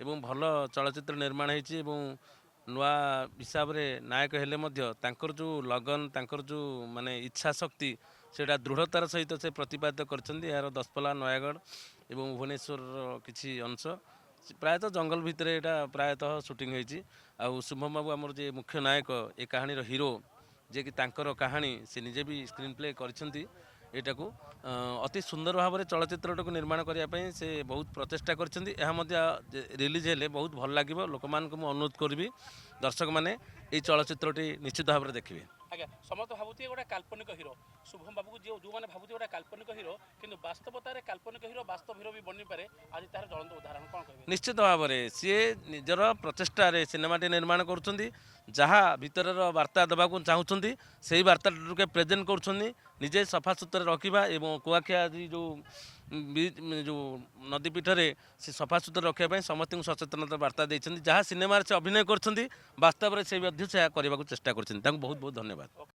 ଏବଂ ଭଲ ଚଳଚ୍ଚିତ୍ର ନିର୍ମାଣ ହେଇଛି ଏବଂ ନୂଆ ହିସାବରେ ନାୟକ ହେଲେ ମଧ୍ୟ ତାଙ୍କର ଯେଉଁ লগନ ତାଙ୍କର ଯେଉଁ ମାନେ ଇଚ୍ଛା ଶକ୍ତି ସେଇଟା ଦୃଢ଼ତାର ସହିତ ସେ ପ୍ରତିପାଦିତ କରିଛନ୍ତି। ଏହାର ଦଶପଲ୍ଲା ନୟାଗଡ଼ ଏବଂ ଭୁବନେଶ୍ୱରର କିଛି ଅଂଶ ପ୍ରାୟତଃ ଜଙ୍ଗଲ ଭିତରେ ଏଇଟା ପ୍ରାୟତଃ ସୁଟିଂ ହେଇଛି। ଆଉ ଶୁଭମ ବାବୁ ଆମର ଯେ ମୁଖ୍ୟ ନାୟକ ଏ କାହାଣୀର ହିରୋ ଯିଏକି ତାଙ୍କର କାହାଣୀ ସେ ନିଜେ ବି ସ୍କ୍ରିନ୍ ପ୍ଲେ କରିଛନ୍ତି। ଏଇଟାକୁ ଅତି ସୁନ୍ଦର ଭାବରେ ଚଳଚ୍ଚିତ୍ରଟାକୁ ନିର୍ମାଣ କରିବା ପାଇଁ ସେ ବହୁତ ପ୍ରଚେଷ୍ଟା କରିଛନ୍ତି। ଏହା ମଧ୍ୟ ରିଲିଜ୍ ହେଲେ ବହୁତ ଭଲ ଲାଗିବ। ଲୋକମାନଙ୍କୁ ମୁଁ ଅନୁରୋଧ କରିବି ଦର୍ଶକମାନେ ଏହି ଚଳଚ୍ଚିତ୍ରଟି ନିଶ୍ଚିତ ଭାବରେ ଦେଖିବେ। ଆଜ୍ଞା ସମସ୍ତେ ଭାବୁଥିବେ ଗୋଟେ କାଲ୍ପନିକ ହିରୋ ଶୁଭମ ବାବୁକୁ ଯେଉଁମାନେ ଭାବୁଥିବେ ଗୋଟେ କାଲ୍ପନିକ ହିରୋ କିନ୍ତୁ ବାସ୍ତବତାରେ କାଲ୍ପନିକ ହିରୋ ବାସ୍ତବ ହିରୋ ବି ବନିପାରେ। ଆଜି ତାର ଜ୍ୱଳନ୍ତ ଉଦାହରଣ କ'ଣ କହିବେ? ନିଶ୍ଚିତ ଭାବରେ ସିଏ ନିଜର ପ୍ରଚେଷ୍ଟାରେ ସିନେମାଟି ନିର୍ମାଣ କରୁଛନ୍ତି। ଯାହା ଭିତରର ବାର୍ତ୍ତା ଦେବାକୁ ଚାହୁଁଛନ୍ତି ସେହି ବାର୍ତ୍ତାଟିକୁ ପ୍ରେଜେଣ୍ଟ କରୁଛନ୍ତି। ନିଜେ ସଫାସୁତୁରା ରଖିବା ଏବଂ କୁଆଖିଆ ଆଜି ଯେଉଁ ନଦୀ ପୀଠରେ ସେ ସଫାସୁତୁରା ରଖିବା ପାଇଁ ସମସ୍ତଙ୍କୁ ସଚେତନତା ବାର୍ତ୍ତା ଦେଇଛନ୍ତି। ଯାହା ସିନେମାରେ ସେ ଅଭିନୟ କରିଛନ୍ତି ବାସ୍ତବରେ ସେ ମଧ୍ୟ ସେହା କରିବାକୁ ଚେଷ୍ଟା କରିଛନ୍ତି। ତାଙ୍କୁ ବହୁତ ବହୁତ ଧନ୍ୟବାଦ।